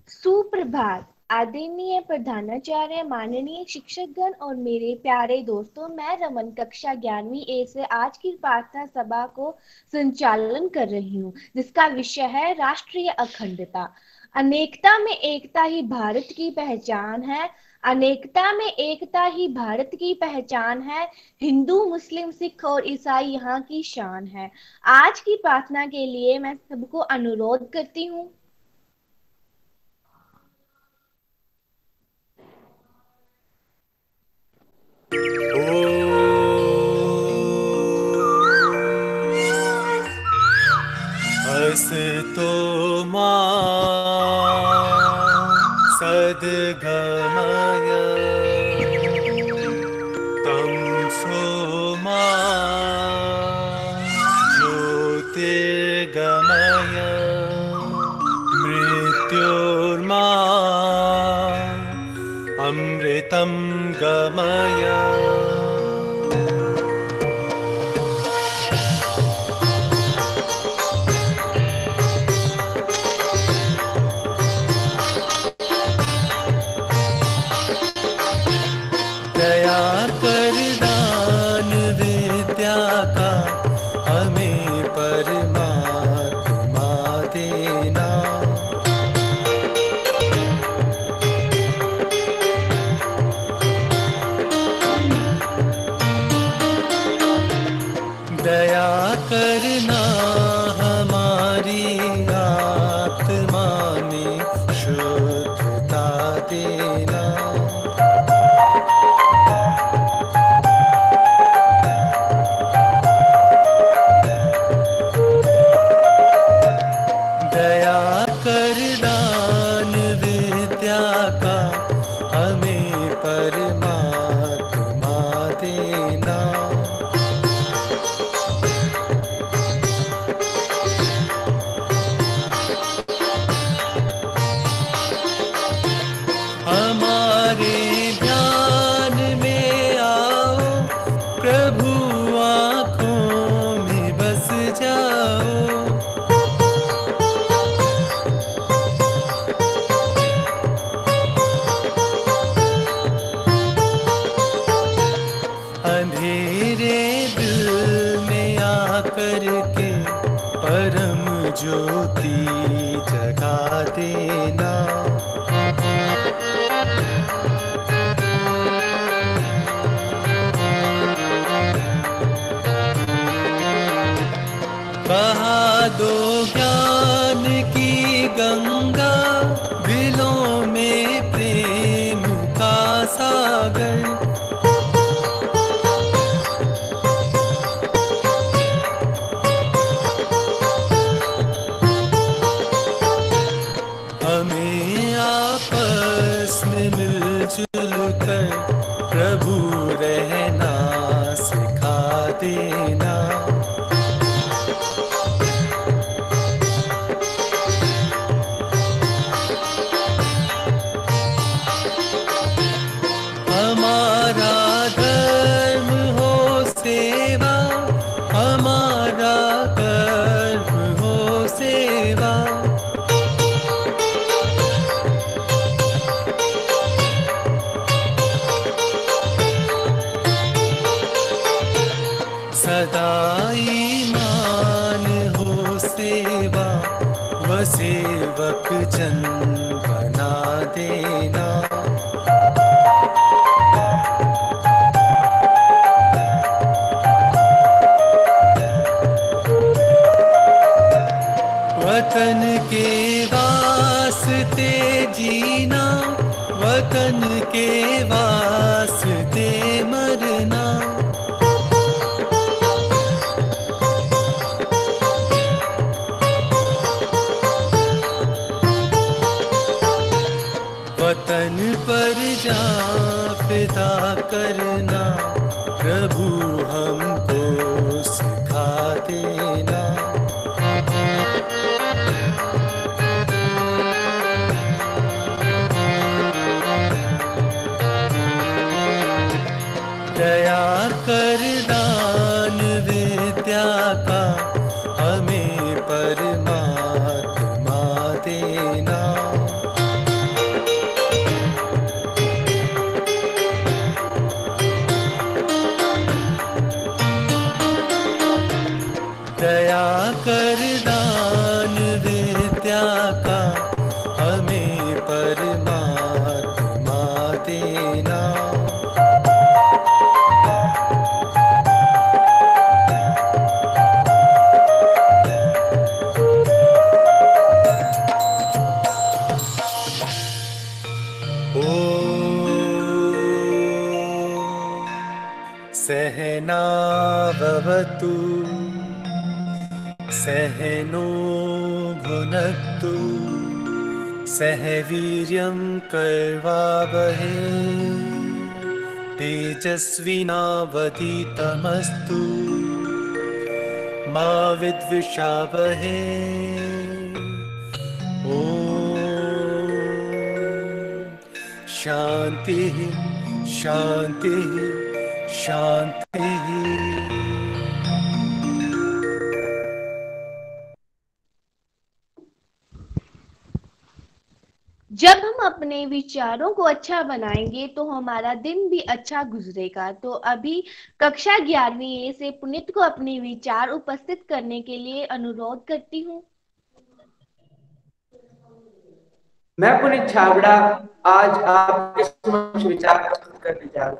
सुप्रभात आदरणीय प्रधानाचार्य, माननीय शिक्षकगण और मेरे प्यारे दोस्तों। मैं रमन कक्षा 11वीं ए से आज की प्रार्थना सभा को संचालन कर रही हूँ, जिसका विषय है राष्ट्रीय अखंडता। अनेकता में एकता ही भारत की पहचान है। अनेकता में एकता ही भारत की पहचान है। हिंदू, मुस्लिम, सिख और ईसाई यहाँ की शान है। आज की प्रार्थना के लिए मैं सबको अनुरोध करती हूँ। असतो मा सद्गमय तमसो मा ज्योतिर्गमय मृत्योर्मा अमृतं गमय। दया कर दान विद्या का हमें परमात्मा देना। दया करना हमारी आत्मा में शुद्धता देना। दया कर दान विद्या का हमें परमात्मा देना। हमारे ध्यान में आओ प्रभु, आँखों में बस जाओ। अंधेरे दिल में आकर के परम ज्योति जगा देना। बहा दो ज्ञान की गंगा, दिलों में प्रेम का सागर। हमें आपस में मिलजुल कर प्रभु रहना सिखा देना। हमारा धर्म हो सेवा, हमारा कर्म हो सेवा। सदा ईमान हो सेवा, व सेवक जन बना देना। वतन के वास्ते जीना, वतन के वास्ते मरना। वतन पर जा फिदा करना, प्रभु हमको सिखा देना। दया कर दान विद्या का हमें परमात्मा देना। भवतु सहनो भुनक्तु सह वीर्यं कर्वावहै तेजस्विनावधीतमस्तु मा विद्विषावहै ॐ शांति शांति शांति। जब हम अपने विचारों को अच्छा बनाएंगे तो हमारा दिन भी अच्छा गुजरेगा। तो अभी कक्षा 11वीं ए से पुनीत को अपने विचार उपस्थित करने के लिए अनुरोध करती हूँ। मैं पुनीत छाबड़ा आज आपके समक्ष विचार प्रस्तुत करने जा रहा हूँ।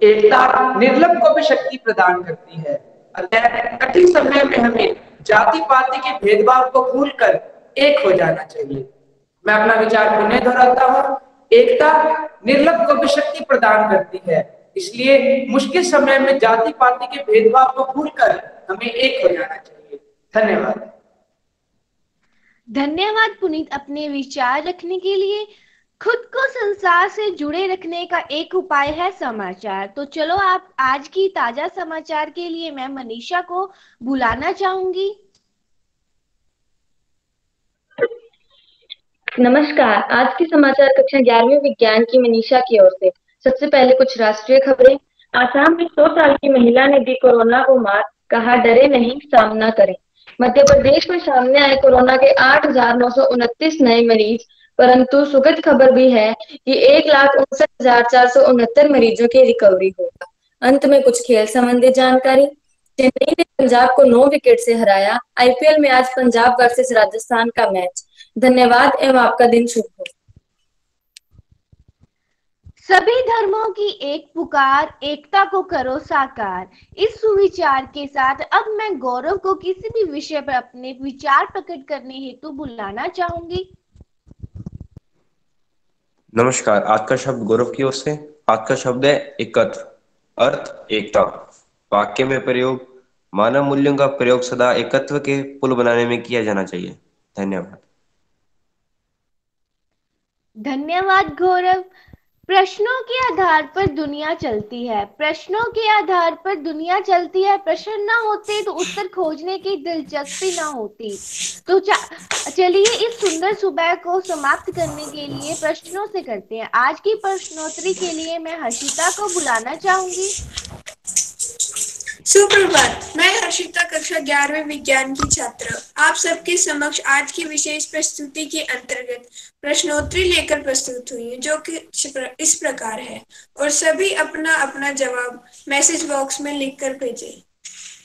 एकता निर्लभ को भी शक्ति प्रदान करती है। अतः कठिन समय में हमें जाति पाति के भेदभाव को भूलकर एक हो जाना चाहिए। मैं अपना विचार पुनः दोहराता हूँ। एकता निर्लभ को भी शक्ति प्रदान करती है, इसलिए मुश्किल समय में जाति पाति के भेदभाव को भूलकर हमें एक हो जाना चाहिए। धन्यवाद। धन्यवाद पुनीत अपने विचार रखने के लिए। खुद को संसार से जुड़े रखने का एक उपाय है समाचार। तो चलो आप आज की ताजा समाचार के लिए मैं मनीषा को बुलाना चाहूंगी। नमस्कार। आज की समाचार कक्षा 11वीं विज्ञान की मनीषा की ओर से। सबसे पहले कुछ राष्ट्रीय खबरें। आसाम में 100 साल की महिला ने दी कोरोना को मात, कहा डरे नहीं, सामना करें। मध्य प्रदेश में सामने आए कोरोना के 8,929 नए मरीज, परंतु सुखद खबर भी है कि 1,59,469 मरीजों की रिकवरी होगा। अंत में कुछ खेल संबंधी जानकारी। चेन्नई ने पंजाब को 9 विकेट से हराया। आईपीएल में आज पंजाब वर्सेस राजस्थान का मैच। धन्यवाद एवं आपका दिन शुभ हो। सभी धर्मों की एक पुकार, एकता को करो साकार। इस सुविचार के साथ अब मैं गौरव को किसी भी विषय पर अपने विचार प्रकट करने हेतु बुलाना चाहूंगी। नमस्कार। आज का शब्द गौरव की ओर से। आज का शब्द है एकत्र। अर्थ एकता। वाक्य में प्रयोग। मानव मूल्यों का प्रयोग सदा एकत्व के पुल बनाने में किया जाना चाहिए। धन्यवाद। धन्यवाद गौरव। प्रश्नों के आधार पर दुनिया चलती है। प्रश्नों के आधार पर दुनिया चलती है। प्रश्न ना होते तो उत्तर खोजने की दिलचस्पी ना होती। तो चलिए इस सुंदर सुबह को समाप्त करने के लिए प्रश्नों से करते हैं। आज की प्रश्नोत्तरी के लिए मैं हर्षिता को बुलाना चाहूंगी। सुप्रभात। मैं हर्षिता कक्षा 11वीं विज्ञान की छात्रा आप सबके समक्ष आज की विशेष प्रस्तुति के अंतर्गत प्रश्नोत्तरी लेकर प्रस्तुत हुई है, जो कि इस प्रकार है, और सभी अपना अपना जवाब मैसेज बॉक्स में लिखकर भेजें।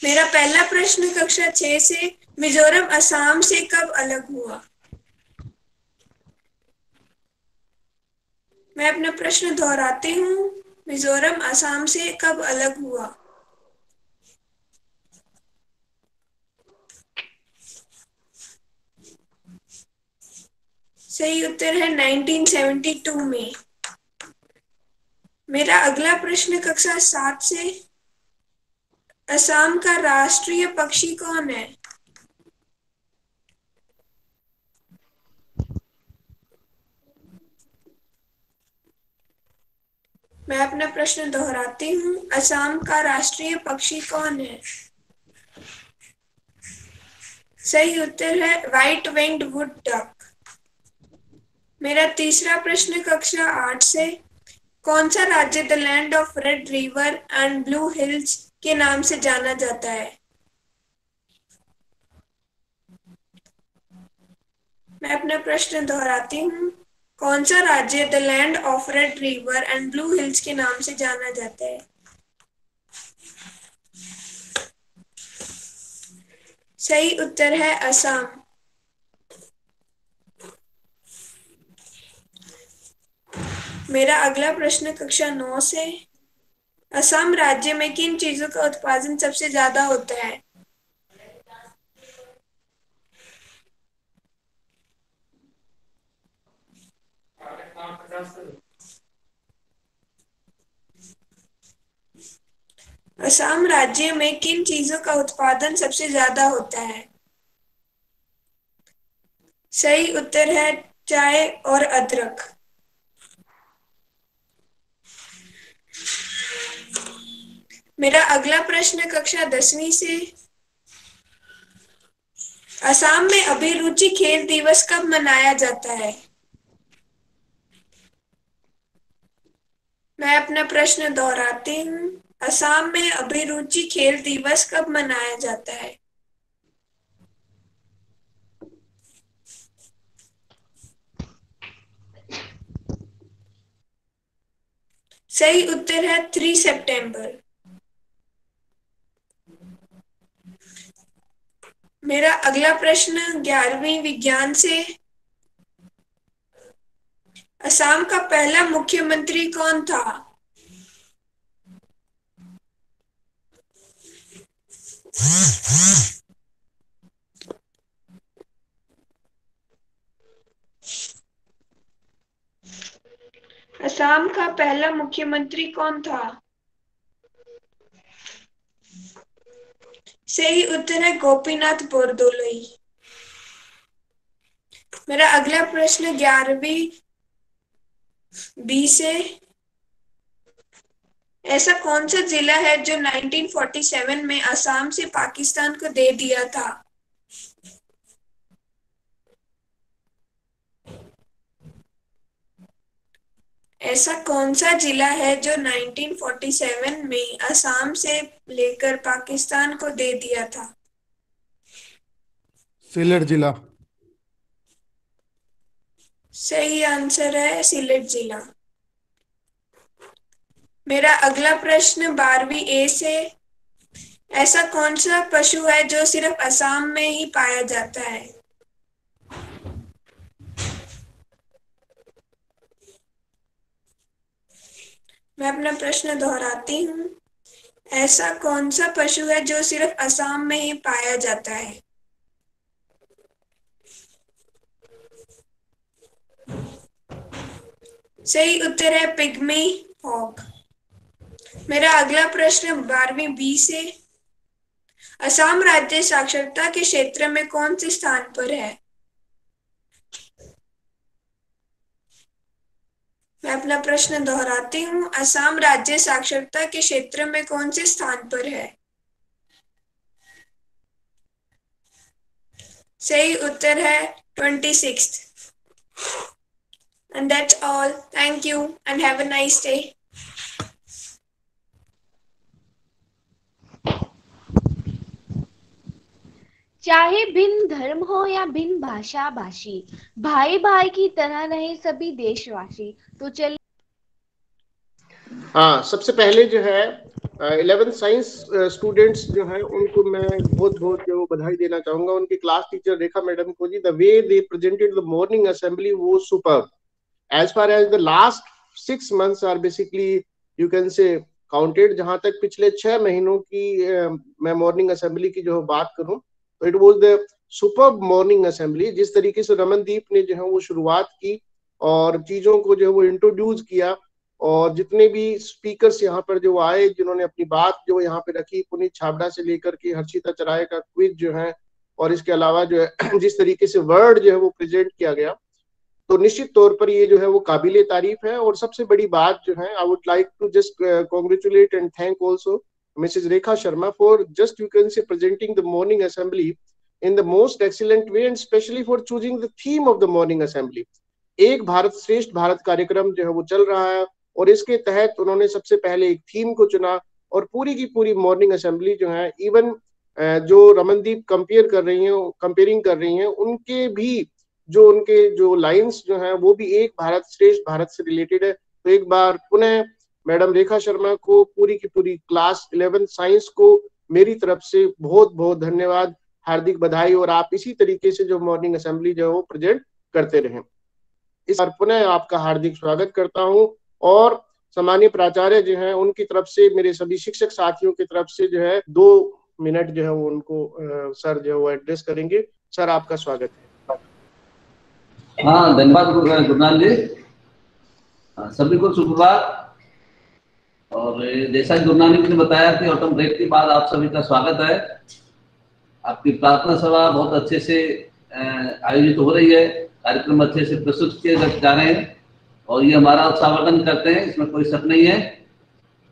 मेरा पहला प्रश्न कक्षा 6 से मिजोरम असम से कब अलग हुआ? मैं अपना प्रश्न दोहराती हूँ। मिजोरम असम से कब अलग हुआ? सही उत्तर है 1972 में। मेरा अगला प्रश्न कक्षा 7 से असम का राष्ट्रीय पक्षी कौन है? मैं अपना प्रश्न दोहराती हूँ। असम का राष्ट्रीय पक्षी कौन है? सही उत्तर है व्हाइट विंग्ड वुड डक। मेरा तीसरा प्रश्न कक्षा 8 से कौन सा राज्य the land of red river and blue hills के नाम से जाना जाता है? मैं अपना प्रश्न दोहराती हूँ। कौन सा राज्य the land of red river and blue hills के नाम से जाना जाता है? सही उत्तर है असम। मेरा अगला प्रश्न कक्षा 9 से असम राज्य में किन चीजों का उत्पादन सबसे ज्यादा होता है? असम राज्य में किन चीजों का उत्पादन सबसे ज्यादा होता है? सही उत्तर है चाय और अदरक। मेरा अगला प्रश्न कक्षा 10वीं से। असम में अभिरुचि खेल दिवस कब मनाया जाता है? मैं अपना प्रश्न दोहराती हूँ। असम में अभिरुचि खेल दिवस कब मनाया जाता है? सही उत्तर है 3 सितंबर। मेरा अगला प्रश्न 11वीं विज्ञान से। असम का पहला मुख्यमंत्री कौन था? असम का पहला मुख्यमंत्री कौन था? सही उत्तर है गोपीनाथ बोरदोलोई। मेरा अगला प्रश्न 11वीं बी से। ऐसा कौन सा जिला है जो 1947 में असम से पाकिस्तान को दे दिया था? ऐसा कौन सा जिला है जो 1947 में असम से लेकर पाकिस्तान को दे दिया था? सिलेट जिला। सही आंसर है सिलेट जिला। मेरा अगला प्रश्न 12वीं ए से। ऐसा कौन सा पशु है जो सिर्फ असम में ही पाया जाता है? मैं अपना प्रश्न दोहराती हूँ। ऐसा कौन सा पशु है जो सिर्फ असम में ही पाया जाता है? सही उत्तर है पिग्मी हॉक। मेरा अगला प्रश्न 12वीं बी से। असम राज्य साक्षरता के क्षेत्र में कौन से स्थान पर है? मैं अपना प्रश्न दोहराती हूँ। असम राज्य साक्षरता के क्षेत्र में कौन से स्थान पर है? सही उत्तर है 26th। And that's all. Thank you and have a nice day. चाहे भिन्न धर्म हो या भिन्न भाषा भाषी, भाई भाई की तरह रहे सभी देशवासी। तो चलिए हाँ, सबसे पहले जो है 11th साइंस स्टूडेंट्स जो है उनको मैं बहुत बहुत जो बधाई देना चाहूंगा। उनकी क्लास टीचर रेखा मैडम को ji, the way they presented the morning assembly वो superb. As far as the last 6 months are basically you can say counted, जहां तक पिछले 6 महीनों की मैं मॉर्निंग असेंबली की जो बात करूं तो it was the superb morning assembly. जिस तरीके से रमनदीप ने जो है वो शुरुआत की और चीजों को जो है वो इंट्रोड्यूस किया, और जितने भी स्पीकर्स यहाँ पर जो आए जिन्होंने अपनी बात जो यहाँ पे रखी, पुनीत छाबड़ा से लेकर के हर्षिता चराय का क्विज जो है, और इसके अलावा जो है जिस तरीके से वर्ड जो है वो प्रेजेंट किया गया, तो निश्चित तौर पर ये जो है वो काबिले तारीफ है। और सबसे बड़ी बात जो है, I would like to just congratulate and thank also Mrs Rekha Sharma for just you can say presenting the morning assembly in the most excellent way and especially for choosing the theme of the morning assembly। एक भारत श्रेष्ठ भारत कार्यक्रम जो है वो चल रहा है और इसके तहत उन्होंने सबसे पहले एक थीम को चुना और पूरी की पूरी मॉर्निंग असेंबली जो है, इवन जो रमनदीप कंपेयरिंग कर रही हैं उनके भी जो लाइंस जो है वो भी एक भारत श्रेष्ठ भारत से रिलेटेड है। तो एक बार पुनः मैडम रेखा शर्मा को, पूरी की पूरी क्लास 11th साइंस को मेरी तरफ से बहुत बहुत धन्यवाद, हार्दिक बधाई, और आप इसी तरीके से जो मॉर्निंग असेंबली जो है वो प्रेजेंट करते रहें। इस बार पुनः आपका हार्दिक स्वागत करता हूं और सम्मानीय प्राचार्य जो हैं उनकी तरफ से, मेरे सभी शिक्षक साथियों की तरफ से जो है 2 मिनट जो है वो उनको सर जो है वो एड्रेस करेंगे। सर आपका स्वागत है। हाँ, धन्यवाद गुरुनाथ जी। सभी को सुप्रभात। और जैसा गुरु नानक ने बताया कि ऑटम ब्रेक के बाद आप सभी का स्वागत है। आपकी प्रार्थना सभा बहुत अच्छे से आयोजित हो रही है, कार्यक्रम अच्छे से प्रस्तुत किए जा रहे हैं और ये हमारा उत्साहवर्धन करते हैं, इसमें कोई शक नहीं है।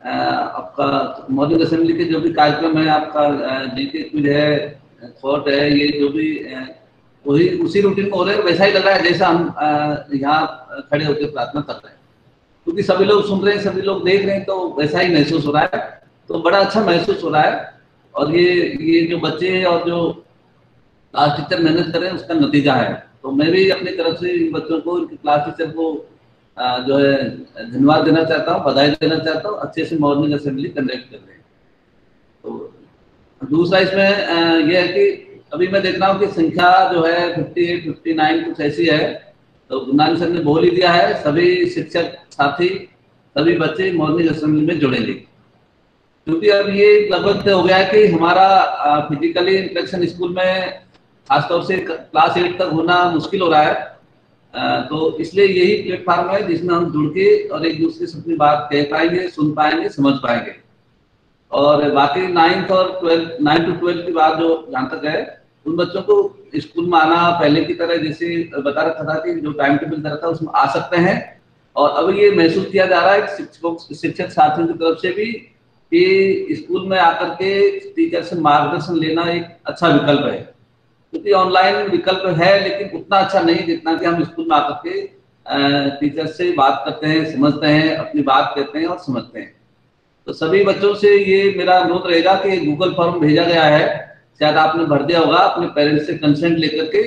आपका मॉर्निंग असेंबली के जो भी कार्यक्रम है, आपका जीके क्विज है, थॉट है, ये जो भी वही उसी रूटीन में हो रहे हैं, वैसा ही लग रहा है जैसा हम यहाँ खड़े होकर प्रार्थना कर रहे हैं, क्योंकि सभी लोग सुन रहे हैं, सभी लोग देख रहे हैं, तो वैसा ही महसूस हो रहा है, तो बड़ा अच्छा महसूस हो रहा है। और ये जो बच्चे और जो क्लास टीचर मेहनत कर रहे हैं उसका नतीजा है। तो मैं भी अपनी तरफ से इन बच्चों को, इनके क्लास टीचर को जो है धन्यवाद देना चाहता हूँ, बधाई देना चाहता हूँ, अच्छे से मॉर्निंग असेंबली कंडक्ट कर रहे हैं। तो दूसरा इसमें यह है कि अभी मैं देख रहा हूँ कि संख्या जो है 58, 59 कुछ ऐसी है, तो गुरु नानक सर ने बोल ही दिया है सभी शिक्षक साथी, सभी बच्चे मॉर्निंग असेंबली में जुड़ेंगे, क्योंकि अब ये लगभग हो गया है कि हमारा फिजिकली इंटरेक्शन स्कूल में खासतौर से क्लास 8 तक होना मुश्किल हो रहा है। तो इसलिए यही प्लेटफॉर्म है जिसमें हम जुड़ के और एक दूसरे से अपनी बात कह पाएंगे, सुन पाएंगे, समझ पाएंगे। और बाकी 9th और 9 to 12 की बात जो जहाँ तक है, उन बच्चों को स्कूल में आना पहले की तरह जैसे बता रखा था कि जो टाइम टेबल था उसमें आ सकते हैं। और अब ये महसूस किया जा रहा है शिक्षक साथियों की तरफ से भी कि स्कूल में आकर के टीचर से मार्गदर्शन लेना एक अच्छा विकल्प है, क्योंकि ऑनलाइन विकल्प है लेकिन उतना अच्छा नहीं जितना कि हम स्कूल में आकर के टीचर से बात करते हैं, समझते हैं, अपनी बात कहते हैं और समझते हैं। तो सभी बच्चों से ये मेरा अनुरोध रहेगा कि गूगल फॉर्म भेजा गया है, शायद आपने भर दिया होगा, अपने पेरेंट्स से कंसेंट लेकर के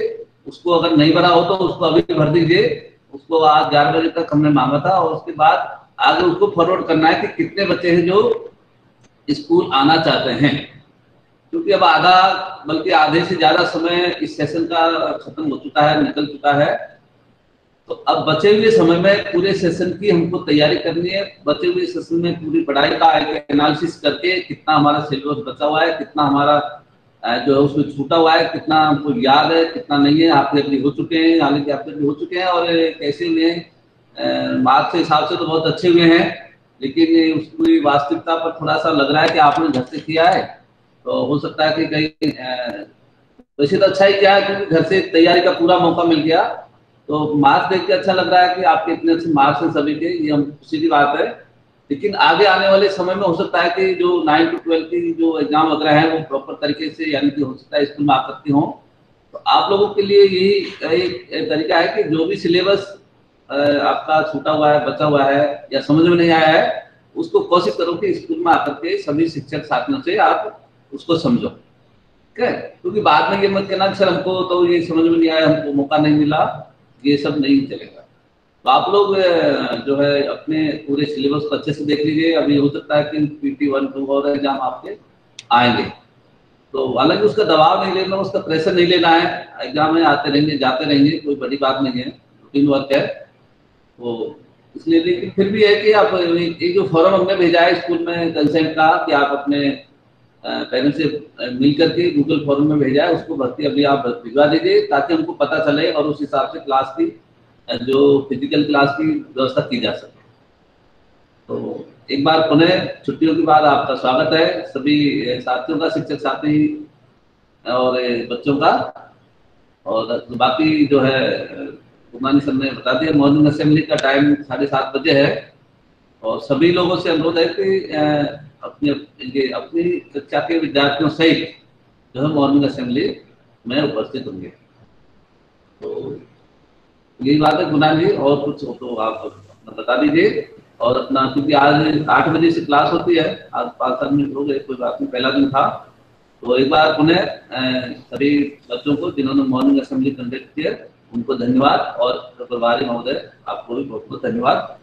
उसको अगर नहीं भरा हो तो उसको अभी भर दीजिए। उसको आज 11 बजे तक हमने मांगा था और उसके बाद आगे उसको फॉरवर्ड करना है कि कितने बच्चे हैं जो स्कूल आना चाहते हैं, क्योंकि अब आधा बल्कि आधे से ज्यादा समय इस सेशन का खत्म हो चुका है, निकल चुका है। तो अब बचे हुए समय में पूरे सेशन की हमको तैयारी करनी है, बचे हुए सेशन में पूरी पढ़ाई का एक एनालिसिस करके कितना हमारा सिलेबस बचा हुआ है, कितना हमारा जो है उसमें छूटा हुआ है, कितना हमको याद है, कितना नहीं है, आप भी हो चुके हैं, हालांकि आप भी हो चुके हैं और कैसे हुए मार्क्स के हिसाब से तो बहुत अच्छे हुए हैं, लेकिन उसकी वास्तविकता पर थोड़ा सा लग रहा है कि आपने घर से किया है, तो हो सकता है कि कहीं वैसे तो अच्छा ही किया है क्योंकि घर से तैयारी का पूरा मौका मिल गया, तो मार्क्स देख के अच्छा लग रहा है कि आपके इतने अच्छे मार्क्स हैं सभी के, ये हम खुशी की बात है। लेकिन आगे आने वाले समय में हो सकता है कि जो 9 to 12 की जो एग्जाम वगैरह है वो प्रॉपर तरीके से, यानी कि हो सकता है स्कूल में आकर के हों, तो आप लोगों के लिए यही एक तरीका है कि जो भी सिलेबस आपका छूटा हुआ है, बचा हुआ है या समझ में नहीं आया है, उसको कोशिश करो कि स्कूल में आकर के सभी शिक्षक साथियों से आप उसको समझो, ठीक है? क्योंकि बाद में ये मत कहना कि सर हमको तो ये समझ में नहीं आया, हमको मौका नहीं मिला, ये सब नहीं चलेगा। तो आप लोग जो है अपने पूरे सिलेबस को अच्छे से देख लीजिए। अभी हो सकता है कि PT 1, 2 और एग्जाम आपके आएंगे, तो हालांकि उसका दबाव नहीं लेना, उसका प्रेशर नहीं लेना है, एग्जाम में आते रहेंगे, जाते रहेंगे, कोई बड़ी बात नहीं है, रूटीन वर्क है। तो इसलिए लेकिन फिर भी है कि आप एक जो फॉर्म हमने भेजा है स्कूल में कंसेंट का कि आप अपने पेरेंट्स से मिल करके गूगल फॉर्म में भेजा है, उसको भर्ती अभी आप भिजवा दीजिए ताकि हमको पता चले और उस हिसाब से क्लास की जो फिजिकल क्लास की व्यवस्था की जा सके। तो एक बार पुनः छुट्टियों के बाद आपका स्वागत है सभी साथियों का, शिक्षक साथी और बच्चों का। और बाकी जो है कुमानी सर ने बता दिया, मॉर्निंग असेंबली का टाइम 7:30 बजे है और सभी लोगों से अनुरोध है कि अपनी कक्षा के विद्यार्थियों सहित जो है मॉर्निंग असेंबली में उपस्थित होंगे। तो यही बात है गुना जी, और कुछ हो तो आप बता दीजिए। और अपना क्योंकि आज 8 बजे से क्लास होती है, आज 5-7 मिनट हो गए, कोई बात नहीं, पहला दिन था। तो एक बार पुनः सभी बच्चों को जिन्होंने मॉर्निंग असेंबली कंडक्ट किया उनको धन्यवाद, और प्रभारी महोदय आपको भी बहुत बहुत धन्यवाद।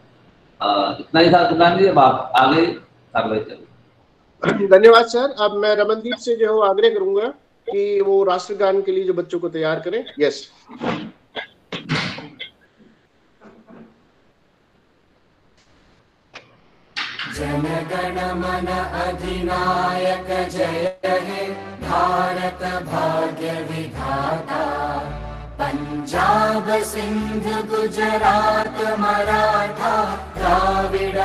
इतना ही था गुना जी, अब आप आगे कार्रवाई करें। धन्यवाद सर। अब मैं रमनदीप से जो है आग्रह करूंगा कि वो राष्ट्रगान के लिए जो बच्चों को तैयार करें। यस। जन गण मन अधिनायक जय हे भारत भाग्य विधाता, पंजाब सिंध गुजरात मराठा द्राविड़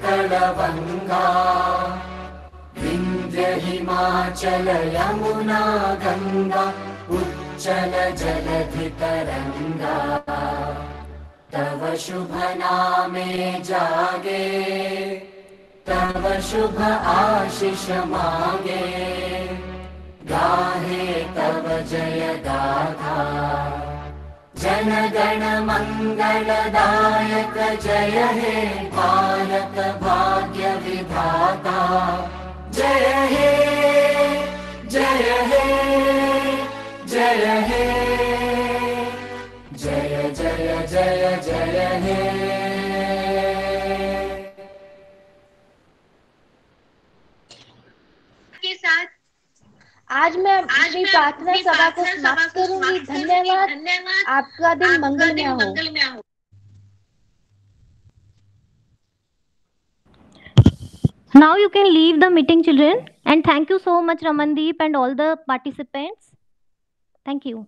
उत्कलवङ्गा विन्ध्य हिमाचल यमुना गङ्गा उच्चल जलधितरङ्गा तव शुभ नामे जागे तव शुभ आशीष मागे गाहे तव जय गाथा जन गण मंगलदायक जय हे भारत भाग्य विधाता जय हे जय हे जय हे जय जय जय जय हे। के साथ आज मैं अपनी प्रार्थना सभा को समाप्त करूंगी। धन्यवाद। आपका दिन मंगलमय हो। Now you can leave the meeting, children, and thank you so much, Ramandeep, and all the participants. Thank you.